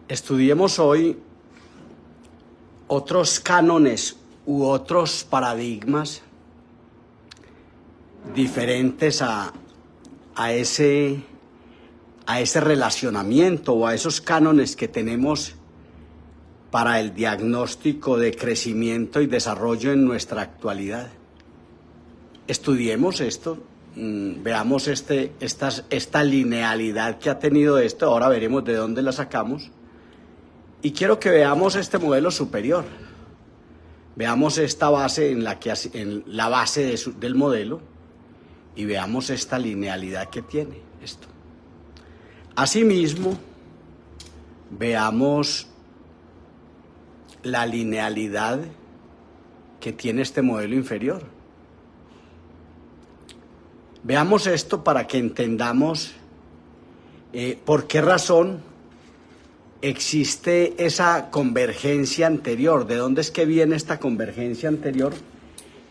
Estudiemos hoy otros cánones u otros paradigmas diferentes a ese relacionamiento o a esos cánones que tenemos para el diagnóstico de crecimiento y desarrollo en nuestra actualidad. Estudiemos esto, veamos esta linealidad que ha tenido esto, ahora veremos de dónde la sacamos. Y quiero que veamos este modelo superior. Veamos esta base en la base del modelo y veamos esta linealidad que tiene esto. Asimismo, veamos la linealidad que tiene este modelo inferior. Veamos esto para que entendamos por qué razón existe esa convergencia anterior. ¿De dónde es que viene esta convergencia anterior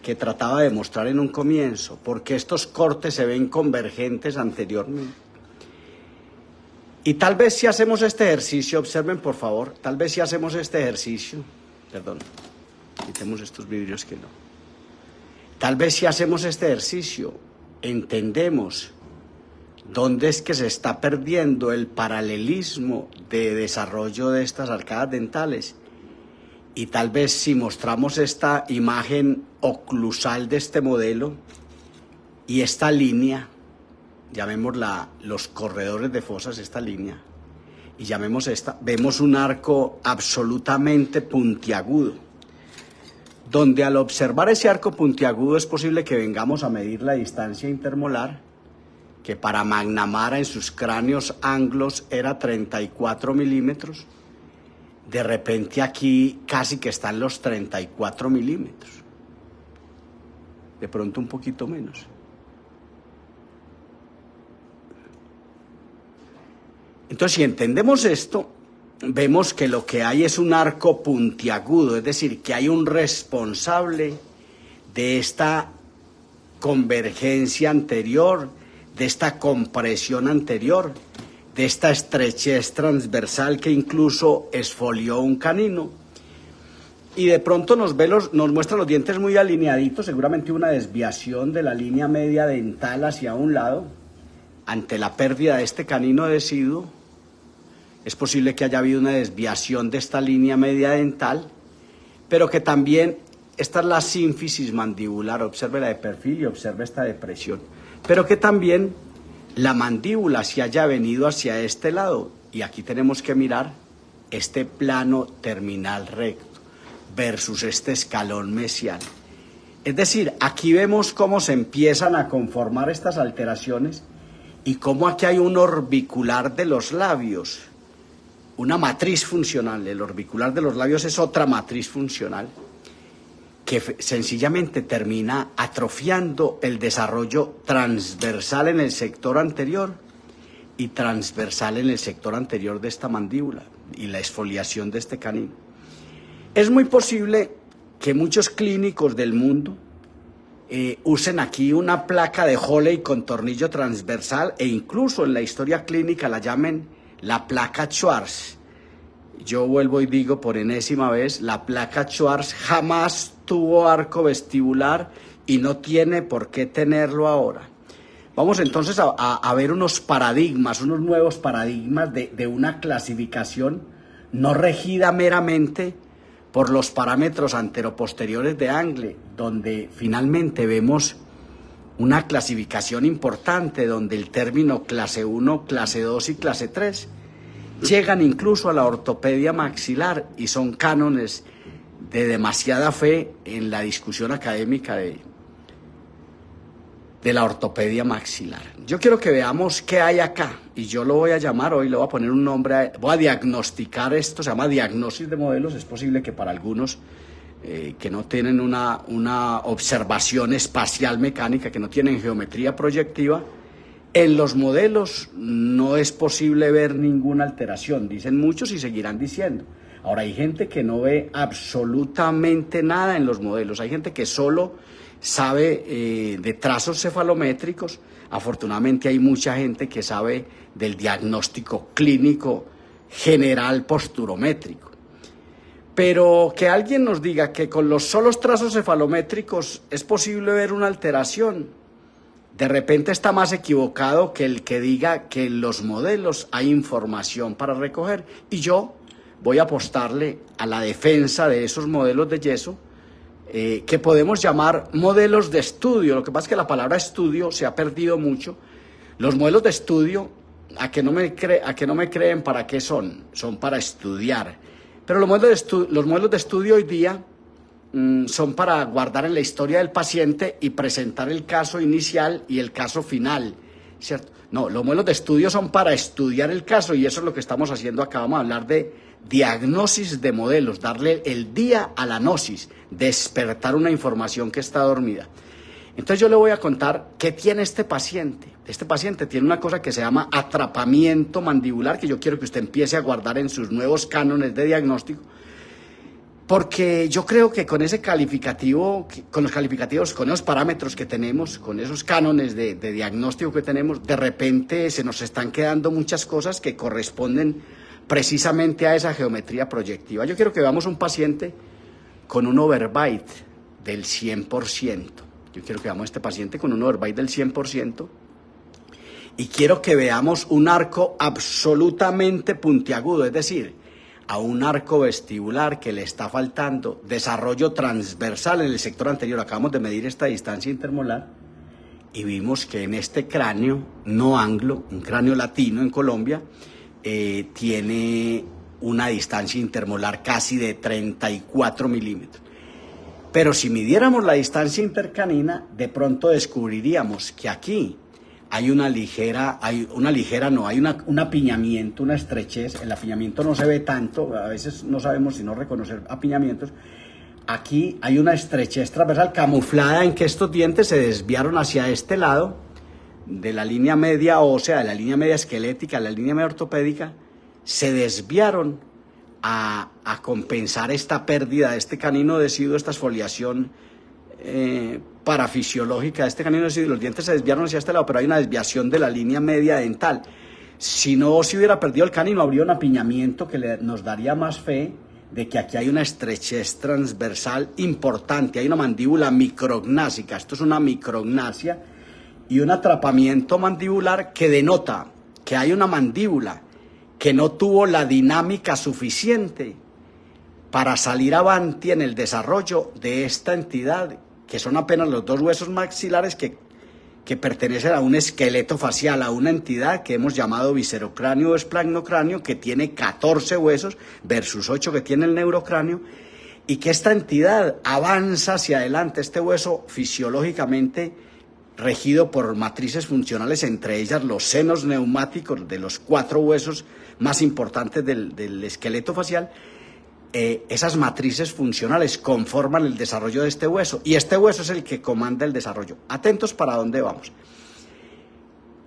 que trataba de mostrar en un comienzo? Porque estos cortes se ven convergentes anteriormente. Y tal vez si hacemos este ejercicio, observen por favor, tal vez si hacemos este ejercicio, perdón, quitemos estos vidrios que no. Tal vez si hacemos este ejercicio, entendemos dónde es que se está perdiendo el paralelismo de desarrollo de estas arcadas dentales. Y tal vez si mostramos esta imagen oclusal de este modelo y esta línea, llamémosla los corredores de fosas, esta línea, y llamemos vemos un arco absolutamente puntiagudo, donde al observar ese arco puntiagudo es posible que vengamos a medir la distancia intermolar, que para McNamara en sus cráneos anglos era 34 milímetros, de repente aquí casi que están los 34 milímetros, de pronto un poquito menos. Entonces, si entendemos esto, vemos que lo que hay es un arco puntiagudo, es decir, que hay un responsable de esta convergencia anterior, de esta compresión anterior, de esta estrechez transversal que incluso esfolió un canino. Y de pronto nos muestra los dientes muy alineaditos, seguramente una desviación de la línea media dental hacia un lado. Ante la pérdida de este canino deciduo, es posible que haya habido una desviación de esta línea media dental, pero que también, esta es la sínfisis mandibular, observe la de perfil y observe esta depresión, pero que también la mandíbula se haya venido hacia este lado, y aquí tenemos que mirar este plano terminal recto versus este escalón mesial. Es decir, aquí vemos cómo se empiezan a conformar estas alteraciones y cómo aquí hay un orbicular de los labios, una matriz funcional. El orbicular de los labios es otra matriz funcional que sencillamente termina atrofiando el desarrollo transversal en el sector anterior y transversal en el sector anterior de esta mandíbula y la exfoliación de este canino. Es muy posible que muchos clínicos del mundo usen aquí una placa de Halley con tornillo transversal e incluso en la historia clínica la llamen la placa Schwarz. Yo vuelvo y digo por enésima vez, la placa Schwarz jamás tuvo arco vestibular y no tiene por qué tenerlo ahora. Vamos entonces a ver unos paradigmas, unos nuevos paradigmas de una clasificación no regida meramente por los parámetros anteroposteriores de Angle, donde finalmente vemos una clasificación importante donde el término clase 1, clase 2 y clase 3 llegan incluso a la ortopedia maxilar y son cánones de demasiada fe en la discusión académica de la ortopedia maxilar. Yo quiero que veamos qué hay acá y yo lo voy a llamar hoy, le voy a poner un nombre, voy a diagnosticar esto, se llama diagnosis de modelos. Es posible que para algunos que no tienen una observación espacial mecánica, que no tienen geometría proyectiva, en los modelos no es posible ver ninguna alteración, dicen muchos y seguirán diciendo. Ahora, hay gente que no ve absolutamente nada en los modelos, hay gente que solo sabe de trazos cefalométricos. Afortunadamente hay mucha gente que sabe del diagnóstico clínico general posturométrico. Pero que alguien nos diga que con los solos trazos cefalométricos es posible ver una alteración, de repente está más equivocado que el que diga que en los modelos hay información para recoger. Y yo voy a apostarle a la defensa de esos modelos de yeso, que podemos llamar modelos de estudio. Lo que pasa es que la palabra estudio se ha perdido mucho. Los modelos de estudio, a que no me creen para qué son para estudiar. Pero los modelos de estudio hoy día son para guardar en la historia del paciente y presentar el caso inicial y el caso final, ¿cierto? No, los modelos de estudio son para estudiar el caso, y eso es lo que estamos haciendo acá. Vamos a hablar de diagnosis de modelos, darle el día a la gnosis, despertar una información que está dormida. Entonces yo le voy a contar qué tiene este paciente. Este paciente tiene una cosa que se llama atrapamiento mandibular, que yo quiero que usted empiece a guardar en sus nuevos cánones de diagnóstico, porque yo creo que con ese calificativo, con los calificativos, con esos parámetros que tenemos, con esos cánones de diagnóstico que tenemos, de repente se nos están quedando muchas cosas que corresponden precisamente a esa geometría proyectiva. Yo quiero que veamos un paciente con un overbite del 100%. Yo quiero que veamos a este paciente con un overbite del 100%. Y quiero que veamos un arco absolutamente puntiagudo, es decir, a un arco vestibular que le está faltando desarrollo transversal en el sector anterior. Acabamos de medir esta distancia intermolar y vimos que en este cráneo no anglo, un cráneo latino en Colombia, tiene una distancia intermolar casi de 34 milímetros. Pero si midiéramos la distancia intercanina, de pronto descubriríamos que aquí hay un apiñamiento, una estrechez. El apiñamiento no se ve tanto, a veces no sabemos si no reconocer apiñamientos. Aquí hay una estrechez transversal camuflada en que estos dientes se desviaron hacia este lado de la línea media ósea, de la línea media esquelética, de la línea media ortopédica, se desviaron a compensar esta pérdida de este canino deciduo, esta exfoliación parafisiológica de este canino deciduo. Los dientes se desviaron hacia este lado, pero hay una desviación de la línea media dental. Si no se hubiera perdido el canino, habría un apiñamiento que nos daría más fe de que aquí hay una estrechez transversal importante, hay una mandíbula micrognásica. Esto es una micrognasia y un atrapamiento mandibular que denota que hay una mandíbula que no tuvo la dinámica suficiente para salir avanti en el desarrollo de esta entidad, que son apenas los dos huesos maxilares que pertenecen a un esqueleto facial, a una entidad que hemos llamado viscerocráneo o esplanocráneo, que tiene 14 huesos versus 8 que tiene el neurocráneo, y que esta entidad avanza hacia adelante, este hueso fisiológicamente regido por matrices funcionales, entre ellas los senos neumáticos de los 4 huesos más importantes del esqueleto facial. Esas matrices funcionales conforman el desarrollo de este hueso, y este hueso es el que comanda el desarrollo. Atentos para dónde vamos.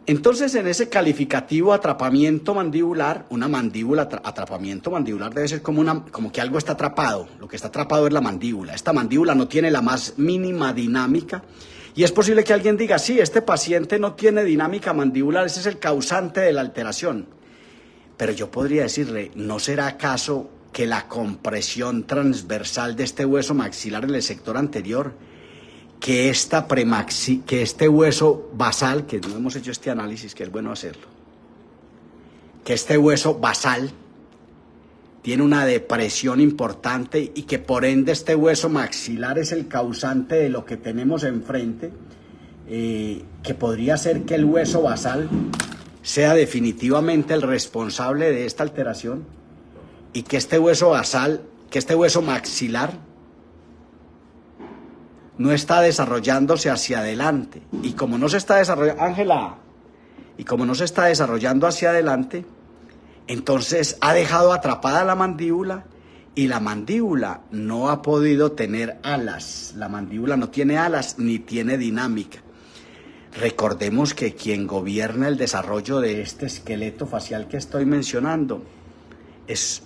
Entonces, en ese calificativo atrapamiento mandibular, una mandíbula, atrapamiento mandibular debe ser como que algo está atrapado. Lo que está atrapado es la mandíbula. Esta mandíbula no tiene la más mínima dinámica, y es posible que alguien diga, sí, este paciente no tiene dinámica mandibular, ese es el causante de la alteración. Pero yo podría decirle, ¿no será acaso que la compresión transversal de este hueso maxilar en el sector anterior, que este hueso basal, que no hemos hecho este análisis, que es bueno hacerlo, que este hueso basal tiene una depresión importante y que por ende este hueso maxilar es el causante de lo que tenemos enfrente, que podría ser que el hueso basal sea definitivamente el responsable de esta alteración, y que este hueso basal, que este hueso maxilar no está desarrollándose hacia adelante, y como no se está desarrollando, Ángela, y como no se está desarrollando hacia adelante, entonces ha dejado atrapada la mandíbula, y la mandíbula no ha podido tener alas. La mandíbula no tiene alas ni tiene dinámica. Recordemos que quien gobierna el desarrollo de este esqueleto facial que estoy mencionando es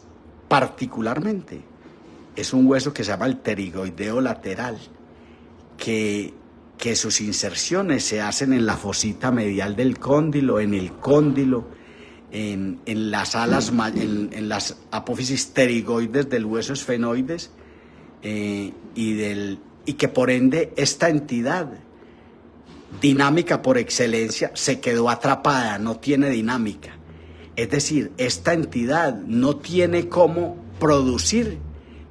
un hueso que se llama el pterigoideo lateral, que sus inserciones se hacen en la fosita medial del cóndilo, en el cóndilo, en las alas, en las apófisis pterigoides del hueso esfenoides, y que por ende esta entidad dinámica por excelencia se quedó atrapada, no tiene dinámica. Es decir, esta entidad no tiene cómo producir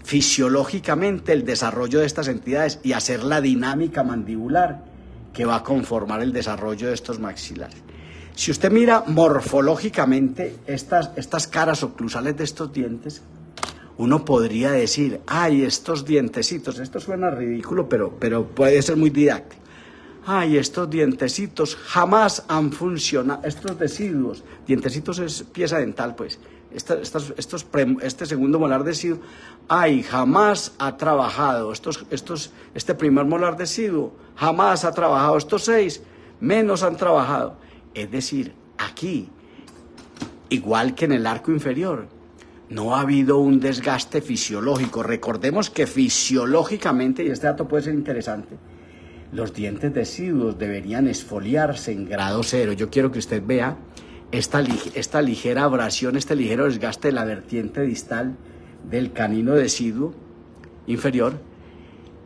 fisiológicamente el desarrollo de estas entidades y hacer la dinámica mandibular que va a conformar el desarrollo de estos maxilares. Si usted mira morfológicamente estas caras oclusales de estos dientes, uno podría decir, ay, estos dientecitos, esto suena ridículo, pero puede ser muy didáctico. Ay, estos dientecitos jamás han funcionado, estos deciduos, dientecitos es pieza dental, pues, este segundo molar deciduo, ay, jamás ha trabajado, este primer molar deciduo, jamás ha trabajado, estos 6 menos han trabajado. Es decir, aquí, igual que en el arco inferior, no ha habido un desgaste fisiológico. Recordemos que fisiológicamente, y este dato puede ser interesante, los dientes deciduos deberían esfoliarse en grado 0. Yo quiero que usted vea esta ligera abrasión, este ligero desgaste de la vertiente distal del canino deciduo inferior,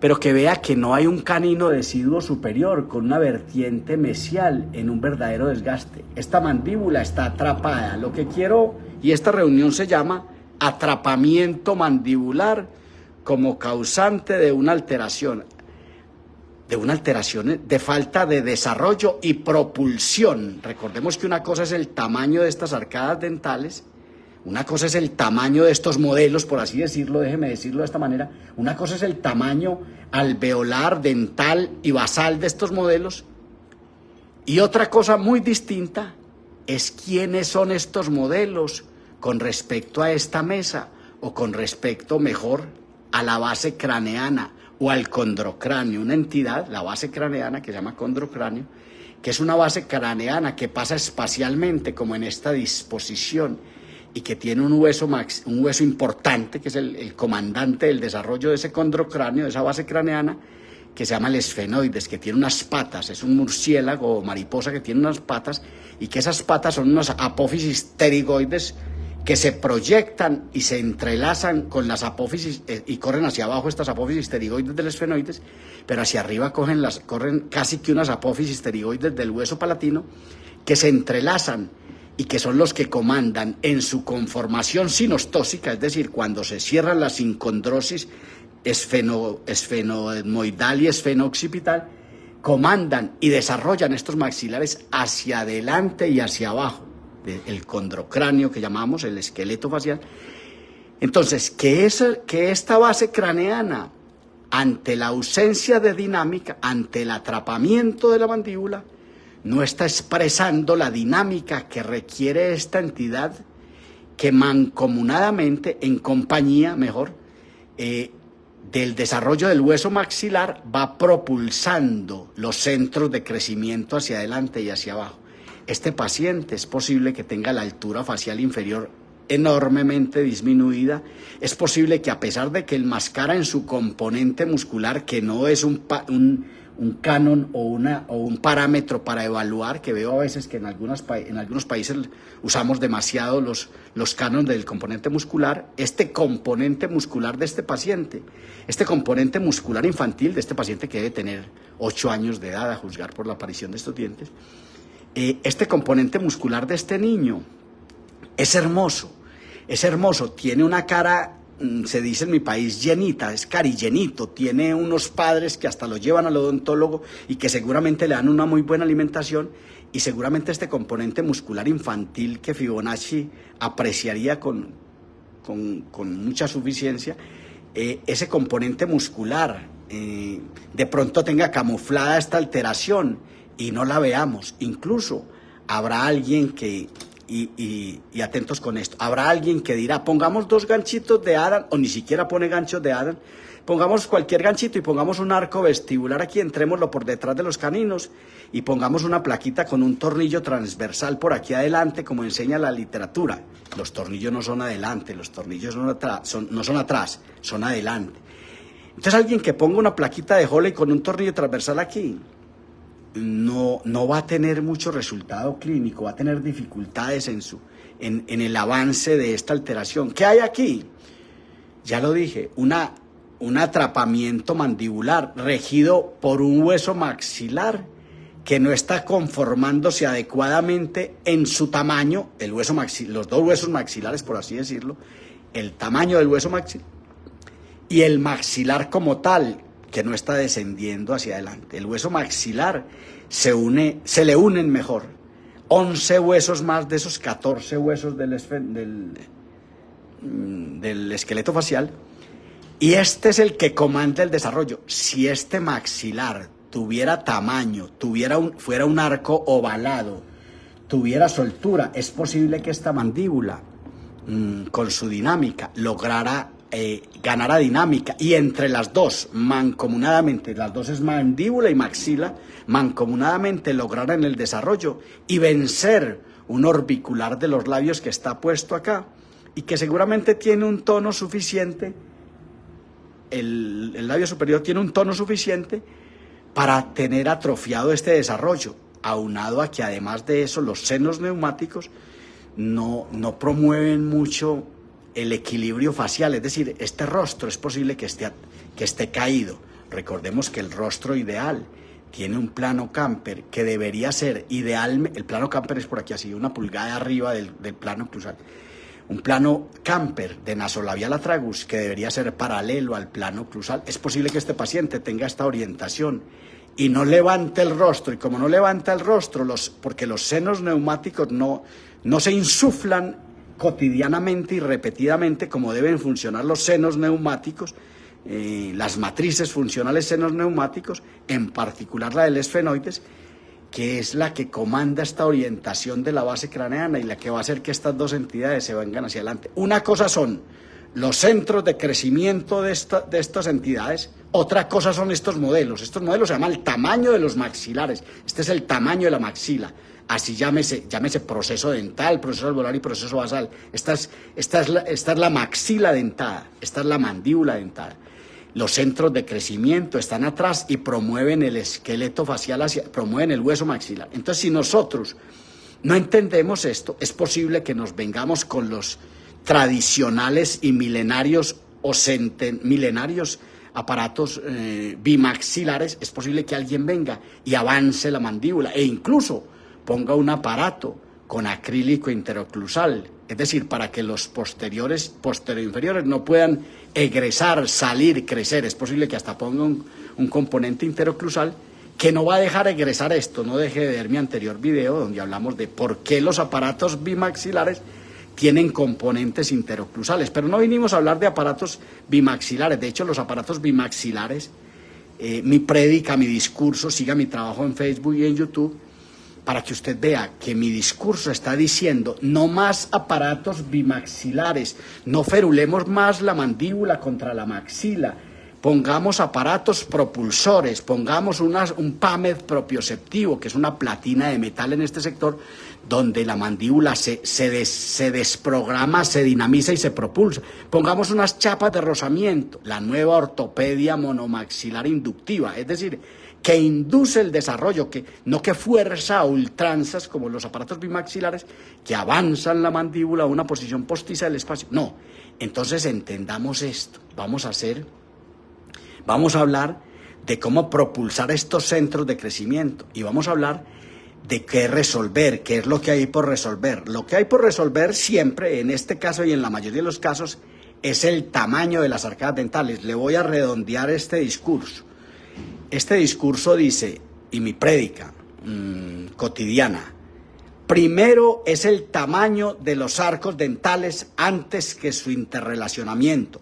pero que vea que no hay un canino deciduo superior con una vertiente mesial en un verdadero desgaste. Esta mandíbula está atrapada. Lo que quiero, y esta reunión se llama atrapamiento mandibular como causante de una alteración de falta de desarrollo y propulsión. Recordemos que una cosa es el tamaño de estas arcadas dentales, una cosa es el tamaño de estos modelos, por así decirlo, déjeme decirlo de esta manera, una cosa es el tamaño alveolar, dental y basal de estos modelos, y otra cosa muy distinta es quiénes son estos modelos con respecto a esta mesa o con respecto mejor a la base craneana o al condrocráneo, una entidad, la base craneana que se llama condrocráneo, que es una base craneana que pasa espacialmente como en esta disposición y que tiene un hueso importante, que es el comandante del desarrollo de ese condrocráneo, de esa base craneana, que se llama el esfenoides, que tiene unas patas, es un murciélago o mariposa que tiene unas patas, y que esas patas son unas apófisis pterigoides que se proyectan y se entrelazan con las apófisis y corren hacia abajo estas apófisis pterigoides del esfenoides, pero hacia arriba corren casi que unas apófisis pterigoides del hueso palatino que se entrelazan y que son los que comandan en su conformación sinostósica, es decir, cuando se cierran la sincondrosis esfenoidal y esfenooccipital, comandan y desarrollan estos maxilares hacia adelante y hacia abajo, el condrocráneo que llamamos el esqueleto facial. Entonces, que esta base craneana, ante la ausencia de dinámica, ante el atrapamiento de la mandíbula, no está expresando la dinámica que requiere esta entidad que mancomunadamente, en compañía, mejor, del desarrollo del hueso maxilar, va propulsando los centros de crecimiento hacia adelante y hacia abajo. Este paciente es posible que tenga la altura facial inferior enormemente disminuida. Es posible que, a pesar de que el mascara en su componente muscular, que no es un canon o un parámetro para evaluar, que veo a veces que en algunos países usamos demasiado los cánones del componente muscular, este componente muscular de este paciente, este componente muscular infantil de este paciente, que debe tener 8 años de edad a juzgar por la aparición de estos dientes, este componente muscular de este niño es hermoso, tiene una cara, se dice en mi país, llenita, es carillenito, tiene unos padres que hasta lo llevan al odontólogo y que seguramente le dan una muy buena alimentación, y seguramente este componente muscular infantil que Fibonacci apreciaría con mucha suficiencia, ese componente muscular de pronto tenga camuflada esta alteración y no la veamos. Incluso habrá alguien que, y atentos con esto, habrá alguien que dirá, pongamos 2 ganchitos de Adam, o ni siquiera pone ganchos de Adam, pongamos cualquier ganchito y pongamos un arco vestibular aquí, entrémoslo por detrás de los caninos y pongamos una plaquita con un tornillo transversal por aquí adelante, como enseña la literatura. Los tornillos no son adelante, los tornillos no son atrás, son adelante. Entonces, alguien que ponga una plaquita de Holley con un tornillo transversal aquí, no va a tener mucho resultado clínico, va a tener dificultades en en el avance de esta alteración. ¿Qué hay aquí? Ya lo dije, un atrapamiento mandibular regido por un hueso maxilar que no está conformándose adecuadamente en su tamaño, los dos huesos maxilares, por así decirlo, el tamaño del hueso maxilar y el maxilar como tal, que no está descendiendo hacia adelante. El hueso maxilar se le unen mejor 11 huesos más de esos 14 huesos del esqueleto facial, y este es el que comanda el desarrollo. Si este maxilar tuviera tamaño, fuera un arco ovalado, tuviera soltura, es posible que esta mandíbula, con su dinámica, ganara dinámica, y entre las dos, mancomunadamente, las dos es mandíbula y maxila, mancomunadamente lograran el desarrollo y vencer un orbicular de los labios que está puesto acá y que seguramente tiene un tono suficiente, el labio superior tiene un tono suficiente para tener atrofiado este desarrollo, aunado a que además de eso los senos neumáticos no promueven mucho el equilibrio facial, es decir, este rostro es posible que esté caído. Recordemos que el rostro ideal tiene un plano camper que debería ser ideal, el plano camper es por aquí así, 1 pulgada arriba del plano oclusal. Un plano camper de nasolabial a tragus que debería ser paralelo al plano oclusal. Es posible que este paciente tenga esta orientación y no levante el rostro, y como no levanta el rostro, porque los senos neumáticos no se insuflan cotidianamente y repetidamente como deben funcionar los senos neumáticos, las matrices funcionales senos neumáticos, en particular la del esfenoides, que es la que comanda esta orientación de la base craneana y la que va a hacer que estas dos entidades se vengan hacia adelante. Una cosa son los centros de crecimiento de estas entidades, otra cosa son estos modelos. Estos modelos se llaman el tamaño de los maxilares, este es el tamaño de la maxila, así llámese proceso dental, proceso alveolar y proceso basal. Esta es la maxila dentada, esta es la mandíbula dentada. Los centros de crecimiento están atrás y promueven el esqueleto facial, promueven el hueso maxilar. Entonces, si nosotros no entendemos esto, es posible que nos vengamos con los tradicionales y milenarios milenarios aparatos bimaxilares. Es posible que alguien venga y avance la mandíbula e incluso ponga un aparato con acrílico interoclusal, es decir, para que los posterior-inferiores no puedan egresar, salir, crecer. Es posible que hasta ponga un componente interoclusal que no va a dejar egresar esto. No deje de ver mi anterior video donde hablamos de por qué los aparatos bimaxilares tienen componentes interoclusales, pero no vinimos a hablar de aparatos bimaxilares. De hecho, los aparatos bimaxilares, mi prédica, mi discurso, siga mi trabajo en Facebook y en YouTube, para que usted vea que mi discurso está diciendo no más aparatos bimaxilares, no ferulemos más la mandíbula contra la maxila, pongamos aparatos propulsores, pongamos un PAMED propioceptivo, que es una platina de metal en este sector, donde la mandíbula se desprograma, se dinamiza y se propulsa. Pongamos unas chapas de rozamiento, la nueva ortopedia monomaxilar inductiva, es decir, que induce el desarrollo, no que fuerza a ultranzas como los aparatos bimaxilares que avanzan la mandíbula a una posición postiza del espacio. No, entonces entendamos esto. Vamos a hablar de cómo propulsar estos centros de crecimiento y vamos a hablar de qué resolver, qué es lo que hay por resolver. Lo que hay por resolver siempre, en este caso y en la mayoría de los casos, es el tamaño de las arcadas dentales. Le voy a redondear este discurso. Este discurso dice, y mi prédica cotidiana, primero es el tamaño de los arcos dentales antes que su interrelacionamiento,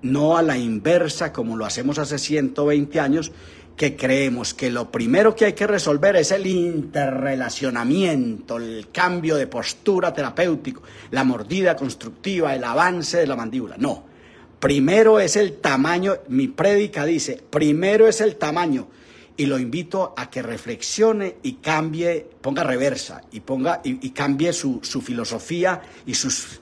no a la inversa como lo hacemos hace 120 años, que creemos que lo primero que hay que resolver es el interrelacionamiento, el cambio de postura terapéutico, la mordida constructiva, el avance de la mandíbula. No. Primero es el tamaño, mi prédica dice, primero es el tamaño, y lo invito a que reflexione y cambie, ponga reversa y cambie su filosofía y sus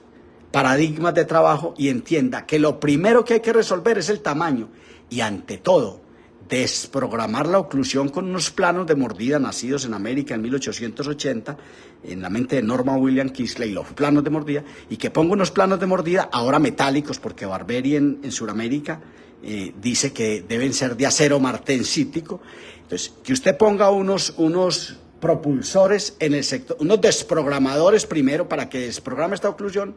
paradigmas de trabajo y entienda que lo primero que hay que resolver es el tamaño y ante todo desprogramar la oclusión con unos planos de mordida nacidos en América en 1880, en la mente de Norman William Kingsley, los planos de mordida, y que ponga unos planos de mordida ahora metálicos, porque Barbieri en Sudamérica dice que deben ser de acero martensítico. Entonces, que usted ponga unos propulsores en el sector, unos desprogramadores primero para que desprograme esta oclusión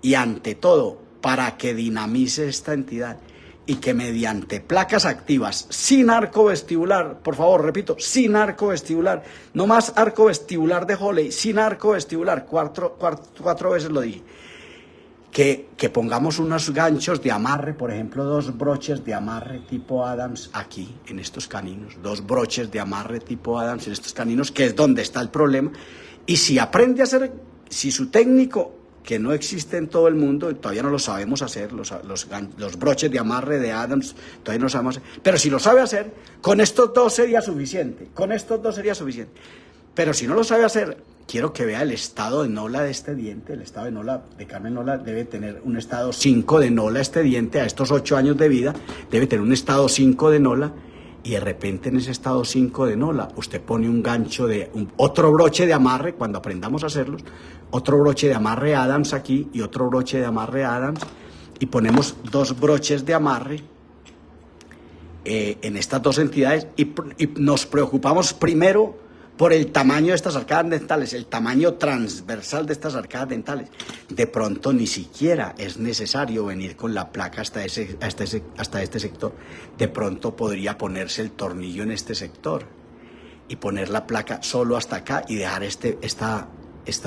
y ante todo para que dinamice esta entidad y que mediante placas activas sin arco vestibular, por favor, repito, sin arco vestibular, no más arco vestibular de Hawley, sin arco vestibular, cuatro veces lo dije, que pongamos unos ganchos de amarre, por ejemplo, 2 broches de amarre tipo Adams aquí, en estos caninos, 2 broches de amarre tipo Adams en estos caninos, que es donde está el problema. Y si aprende a hacer, si su técnico, que no existe en todo el mundo, todavía no lo sabemos hacer, los broches de amarre de Adams, todavía no lo sabemos hacer, pero si lo sabe hacer, con estos 2 sería suficiente, Pero si no lo sabe hacer, quiero que vea el estado de Nola de este diente. El estado de Nola, de Carmen Nola, debe tener un estado 5 de Nola este diente. A estos 8 años de vida debe tener un estado 5 de Nola. Y de repente en ese estado 5 de Nola usted pone un gancho de otro broche de amarre, cuando aprendamos a hacerlos, otro broche de amarre Adams aquí y otro broche de amarre Adams, y ponemos 2 broches de amarre en estas 2 entidades y nos preocupamos primero por el tamaño de estas arcadas dentales, el tamaño transversal de estas arcadas dentales. De pronto ni siquiera es necesario venir con la placa hasta este sector. De pronto podría ponerse el tornillo en este sector y poner la placa solo hasta acá y dejar esta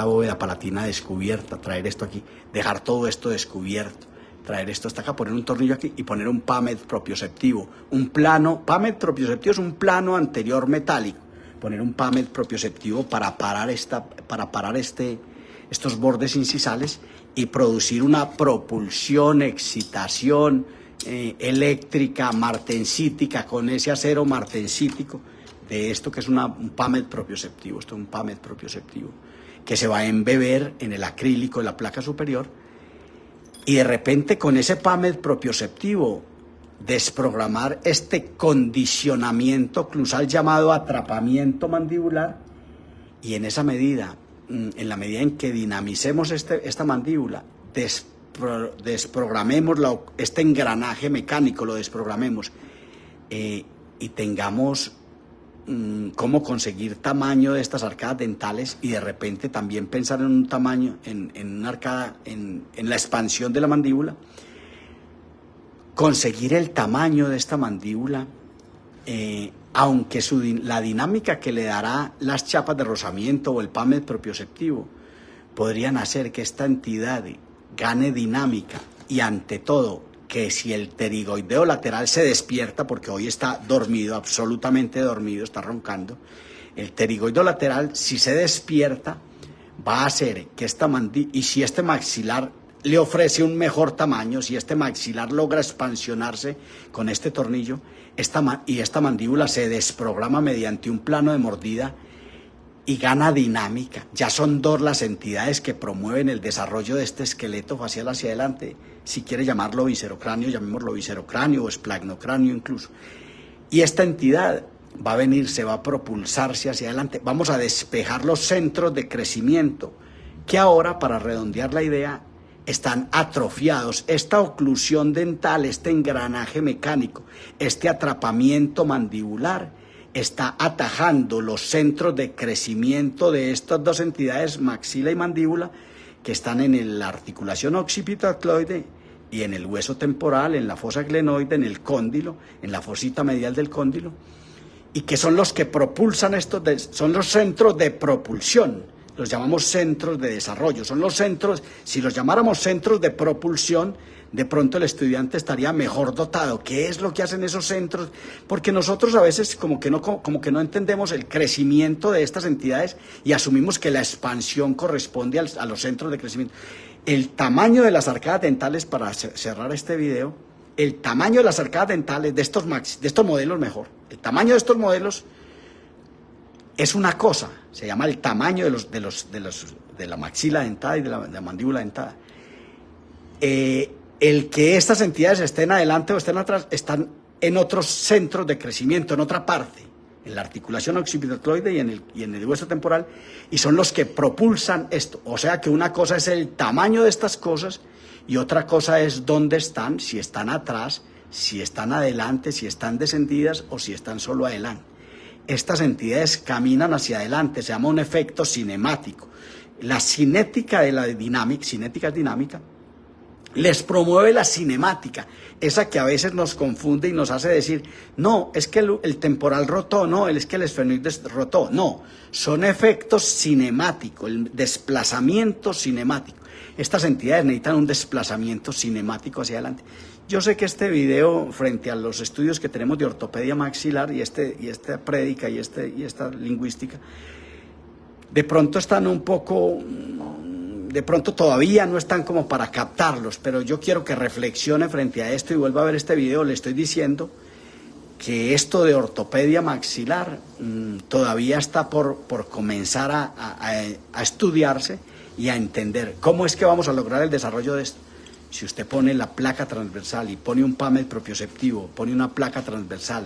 bóveda palatina descubierta, traer esto aquí, dejar todo esto descubierto, traer esto hasta acá, poner un tornillo aquí y poner un PAMED propioceptivo. Un plano, PAMED propioceptivo es un plano anterior metálico. Poner un PAMED propioceptivo para parar estos bordes incisales y producir una propulsión, excitación eléctrica martensítica con ese acero martensítico de esto que es un PAMED propioceptivo. Esto es un PAMED propioceptivo que se va a embeber en el acrílico de la placa superior y de repente con ese PAMED propioceptivo desprogramar este condicionamiento oclusal llamado atrapamiento mandibular, y en esa medida, en la medida en que dinamicemos esta mandíbula, desprogramemos este engranaje mecánico, lo desprogramemos y tengamos cómo conseguir tamaño de estas arcadas dentales y de repente también pensar en un tamaño, en una arcada, en la expansión de la mandíbula, conseguir el tamaño de esta mandíbula, aunque la dinámica que le dará las chapas de rozamiento o el PAMED propioceptivo podrían hacer que esta entidad gane dinámica y ante todo que si el pterigoideo lateral se despierta, porque hoy está dormido, absolutamente dormido, está roncando, el pterigoideo lateral si se despierta va a hacer que esta mandíbula, y si este maxilar le ofrece un mejor tamaño, si este maxilar logra expansionarse con este tornillo, esta mandíbula se desprograma mediante un plano de mordida y gana dinámica. Ya son 2 las entidades que promueven el desarrollo de este esqueleto facial hacia adelante. Si quiere llamarlo viscerocráneo, llamémoslo viscerocráneo o esplagnocráneo incluso. Y esta entidad va a venir, se va a propulsarse hacia adelante. Vamos a despejar los centros de crecimiento que ahora, para redondear la idea, están atrofiados. Esta oclusión dental, este engranaje mecánico, este atrapamiento mandibular está atajando los centros de crecimiento de estas 2 entidades, maxila y mandíbula, que están en la articulación occipitocloide y en el hueso temporal, en la fosa glenoide, en el cóndilo, en la fosita medial del cóndilo, y que son los que propulsan son los centros de propulsión. Los llamamos centros de desarrollo, son los centros, si los llamáramos centros de propulsión, de pronto el estudiante estaría mejor dotado. ¿Qué es lo que hacen esos centros? Porque nosotros a veces como que no entendemos el crecimiento de estas entidades y asumimos que la expansión corresponde a los centros de crecimiento. El tamaño de las arcadas dentales, para cerrar este video, el tamaño de las arcadas dentales de estos modelos el tamaño de estos modelos es una cosa, se llama el tamaño de la maxila dentada y de la mandíbula dentada. El que estas entidades estén adelante o estén atrás están en otros centros de crecimiento, en otra parte, en la articulación occipitaloide y en el hueso temporal, y son los que propulsan esto. O sea que una cosa es el tamaño de estas cosas y otra cosa es dónde están, si están atrás, si están adelante, si están descendidas o si están solo adelante. Estas entidades caminan hacia adelante, se llama un efecto cinemático. La cinética de la dinámica, cinética es dinámica, les promueve la cinemática, esa que a veces nos confunde y nos hace decir, no, es que el temporal rotó, no, es que el esfenoides rotó, no, son efectos cinemáticos, el desplazamiento cinemático. Estas entidades necesitan un desplazamiento cinemático hacia adelante. Yo sé que este video, frente a los estudios que tenemos de ortopedia maxilar y esta prédica y esta lingüística, de pronto están un poco, de pronto todavía no están como para captarlos, pero yo quiero que reflexione frente a esto y vuelva a ver este video. Le estoy diciendo que esto de ortopedia maxilar todavía está por comenzar a estudiarse y a entender cómo es que vamos a lograr el desarrollo de esto. Si usted pone la placa transversal y pone un PAMED propioceptivo, pone una placa transversal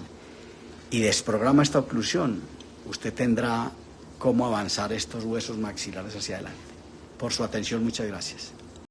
y desprograma esta oclusión, usted tendrá cómo avanzar estos huesos maxilares hacia adelante. Por su atención, muchas gracias.